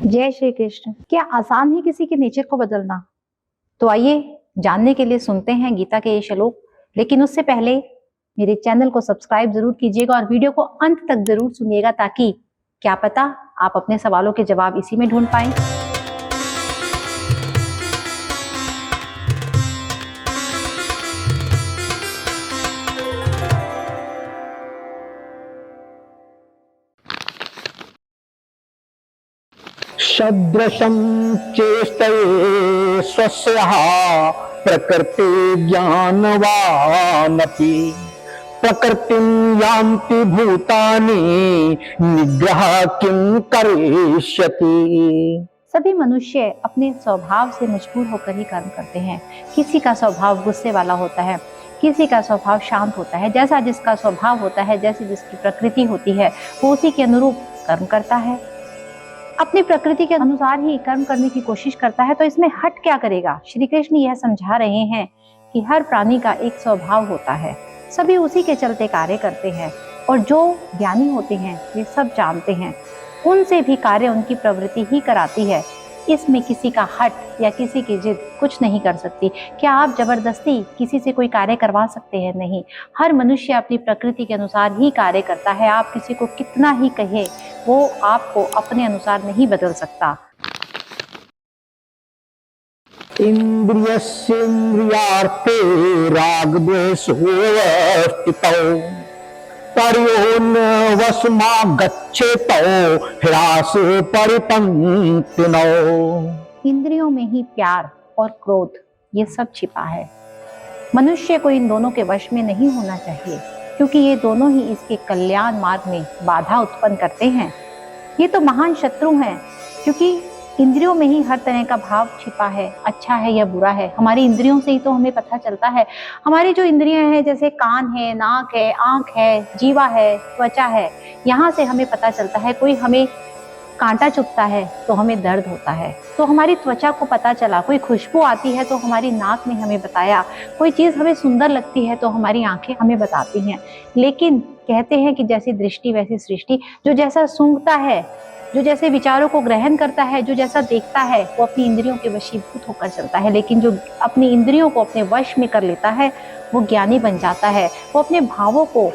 जय श्री कृष्ण। क्या आसान है किसी के नेचर को बदलना? तो आइए जानने के लिए सुनते हैं गीता के ये श्लोक। लेकिन उससे पहले मेरे चैनल को सब्सक्राइब जरूर कीजिएगा और वीडियो को अंत तक जरूर सुनिएगा, ताकि क्या पता आप अपने सवालों के जवाब इसी में ढूंढ पाएं। सदृशं चेष्टये स्वस्यः प्रकृति ज्ञानवानपि प्रकृतिं यान्ति भूतानि निग्रह किं करिष्यति। सभी मनुष्य अपने स्वभाव से मजबूर होकर ही कर्म करते हैं। किसी का स्वभाव गुस्से वाला होता है, किसी का स्वभाव शांत होता है। जैसा जिसका स्वभाव होता है, जैसी जिसकी प्रकृति होती है, वो उसी के अनुरूप कर्म करता है, अपनी प्रकृति के अनुसार ही कर्म करने की कोशिश करता है। तो इसमें हट क्या करेगा? श्री कृष्ण यह समझा रहे हैं कि हर प्राणी का एक स्वभाव होता है, सभी उसी के चलते कार्य करते हैं, और जो ज्ञानी होते हैं वे सब जानते हैं, उनसे भी कार्य उनकी प्रवृत्ति ही कराती है। इसमें किसी का हट या किसी की जिद कुछ नहीं कर सकती। क्या आप जबरदस्ती किसी से कोई कार्य करवा सकते हैं? नहीं। हर मनुष्य अपनी प्रकृति के अनुसार ही कार्य करता है। आप किसी को कितना ही कहे, वो आपको अपने अनुसार नहीं बदल सकता। इंद्रियस्येन्द्रियार्थे रागद्वेषोऽवस्थितौ पर्योन्वशमागच्छेतो ह्रासे परिपन्थिनौ। इंद्रियों में ही प्यार और क्रोध ये सब छिपा है। मनुष्य को इन दोनों के वश में नहीं होना चाहिए, क्योंकि ये दोनों ही इसके कल्याण मार्ग में बाधा उत्पन्न करते हैं। ये तो महान शत्रु हैं, क्योंकि इंद्रियों में ही हर तरह का भाव छिपा है, अच्छा है या बुरा है। हमारी इंद्रियों से ही तो हमें पता चलता है। हमारी जो इंद्रियां हैं, जैसे कान है, नाक है, आंख है, जीवा है, त्वचा है, यहाँ से हमें पता चलता है। कोई हमें कांटा चुभता है तो हमें दर्द होता है, तो हमारी त्वचा को पता चला। कोई खुशबू आती है तो हमारी नाक ने हमें बताया। कोई चीज़ हमें सुंदर लगती है तो हमारी आंखें हमें बताती हैं। लेकिन कहते हैं कि जैसी दृष्टि वैसी सृष्टि। जो जैसा सूंघता है, जो जैसे विचारों को ग्रहण करता है, जो जैसा देखता है, वो अपनी इंद्रियों के वशीभूत होकर चलता है। लेकिन जो अपनी इंद्रियों को अपने वश में कर लेता है, वो ज्ञानी बन जाता है। वो अपने भावों को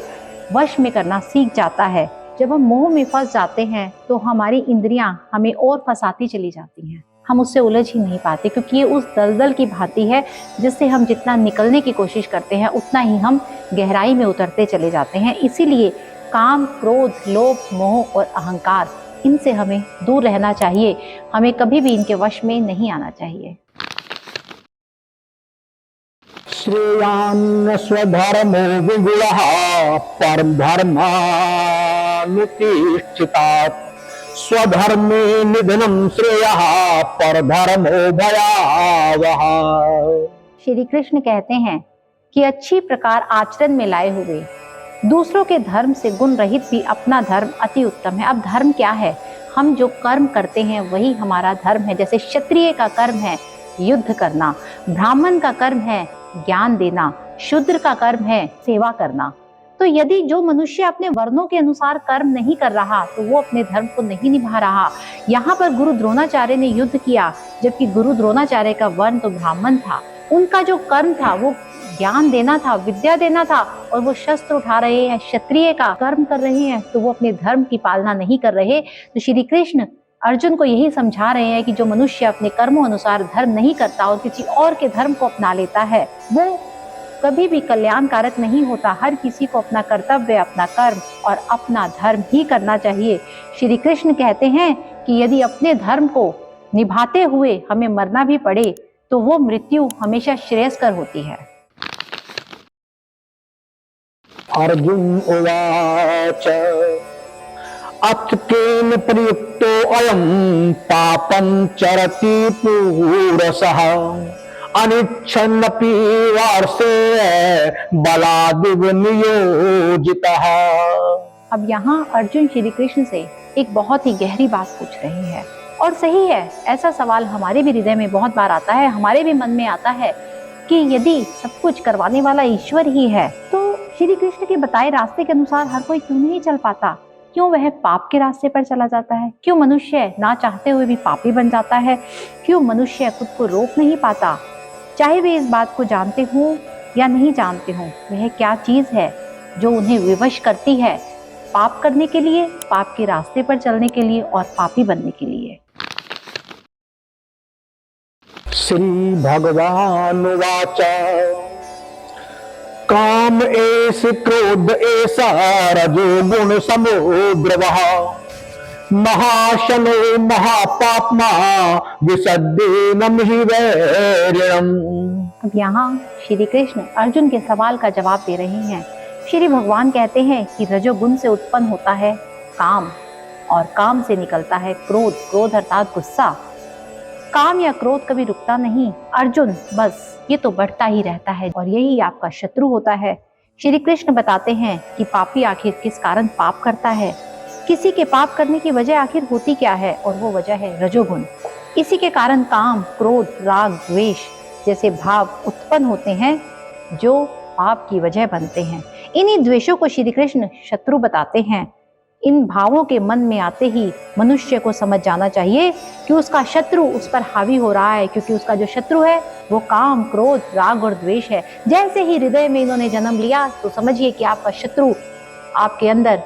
वश में करना सीख जाता है। जब हम मोह में फंस जाते हैं तो हमारी इंद्रियां हमें और फंसाती चली जाती हैं। हम उससे उलझ ही नहीं पाते, क्योंकि ये उस दलदल की भांति है जिससे हम जितना निकलने की कोशिश करते हैं, उतना ही हम गहराई में उतरते चले जाते हैं। इसीलिए काम, क्रोध, लोभ, मोह और अहंकार, इनसे हमें दूर रहना चाहिए। हमें कभी भी इनके वश में नहीं आना चाहिए। श्रेयान् स्वधर्मो विगुणः परधर्मानुतिष्ठितात् स्वधर्मे निधनं श्रेयः परधर्मो भयावह। श्री कृष्ण कहते हैं कि अच्छी प्रकार आचरण में लाए हुए दूसरों के धर्म से गुण रहित भी अपना धर्म अति उत्तम है। अब धर्म क्या है? हम जो कर्म करते हैं वही हमारा धर्म है। जैसे क्षत्रिय का कर्म है युद्ध करना, ब्राह्मण का कर्म है ज्ञान देना, शूद्र का कर्म है सेवा करना। तो यदि जो मनुष्य अपने वर्णों के अनुसार कर्म नहीं कर रहा, तो वो अपने धर्म को नहीं निभा रहा। यहाँ पर गुरु द्रोणाचार्य ने युद्ध किया, जबकि गुरु द्रोणाचार्य का वर्ण तो ब्राह्मण था। उनका जो कर्म था वो ज्ञान देना था, विद्या देना था, और वो शस्त्र उठा रहे हैं, क्षत्रिय का कर्म कर रहे हैं, तो वो अपने धर्म की पालना नहीं कर रहे। तो श्री कृष्ण अर्जुन को यही समझा रहे हैं कि जो मनुष्य अपने कर्मों अनुसार धर्म नहीं करता और किसी और के धर्म को अपना लेता है, वो कभी भी कल्याणकारक नहीं होता। हर किसी को अपना कर्तव्य, अपना कर्म और अपना धर्म ही करना चाहिए। श्री कृष्ण कहते हैं कि यदि अपने धर्म को निभाते हुए हमें मरना भी पड़े, तो वो मृत्यु हमेशा श्रेयस्कर होती है। अर्जुन उवाच अथ केन प्रयुक्तो अयं पापं चरति पूरसः अनिच्छन्नपि वार्ष्णे बलादिव नियोजितः। अब यहाँ अर्जुन श्री कृष्ण से एक बहुत ही गहरी बात पूछ रहे हैं, और सही है। ऐसा सवाल हमारे भी हृदय में बहुत बार आता है, हमारे भी मन में आता है कि यदि सब कुछ करवाने वाला ईश्वर ही है, तो श्री कृष्ण के बताए रास्ते के अनुसार हर कोई क्यों नहीं चल पाता? क्यों वह पाप के रास्ते पर चला जाता है? क्यों मनुष्य ना चाहते हुए भी पापी बन जाता है? क्यों मनुष्य खुद को रोक नहीं पाता? चाहे वे इस बात को जानते हों या नहीं जानते हों, वह क्या चीज है जो उन्हें विवश करती है पाप करने के लिए, पाप के रास्ते पर चलने के लिए और पापी बनने के लिए? श्री भगवान वाच काम एस क्रोध ऐसा रजोगुण समुद्रवः महाशनो महापाप्मा विसद्देनम हि वैरिणम्। अब यहाँ श्री कृष्ण अर्जुन के सवाल का जवाब दे रहे हैं। श्री भगवान कहते हैं कि रजोगुण से उत्पन्न होता है काम और काम से निकलता है क्रोध, क्रोध अर्थात गुस्सा। काम या क्रोध कभी रुकता नहीं अर्जुन, बस ये तो बढ़ता ही रहता है और यही आपका शत्रु होता है। श्री कृष्ण बताते हैं कि पापी आखिर किस कारण पाप करता है, किसी के पाप करने की वजह आखिर होती क्या है, और वो वजह है रजोगुण। इसी के कारण काम, क्रोध, राग, द्वेष जैसे भाव उत्पन्न होते हैं जो पाप की वजह बनते हैं। इन्हीं द्वेषों को श्री कृष्ण शत्रु बताते हैं। इन भावों के मन में आते ही मनुष्य को समझ जाना चाहिए कि उसका शत्रु उस पर हावी हो रहा है, क्योंकि उसका जो शत्रु है वो काम, क्रोध, राग और द्वेष है। जैसे ही हृदय में इन्होंने जन्म लिया तो समझिए कि आपका शत्रु आपके अंदर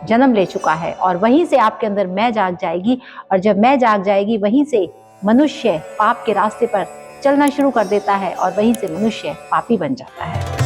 जन्म ले चुका है और वहीं से आपके अंदर मैं जाग जाएगी, और जब मैं जाग जाएगी वहीं से मनुष्य पाप के रास्ते पर चलना शुरू कर देता है और वहीं से मनुष्य पापी बन जाता है।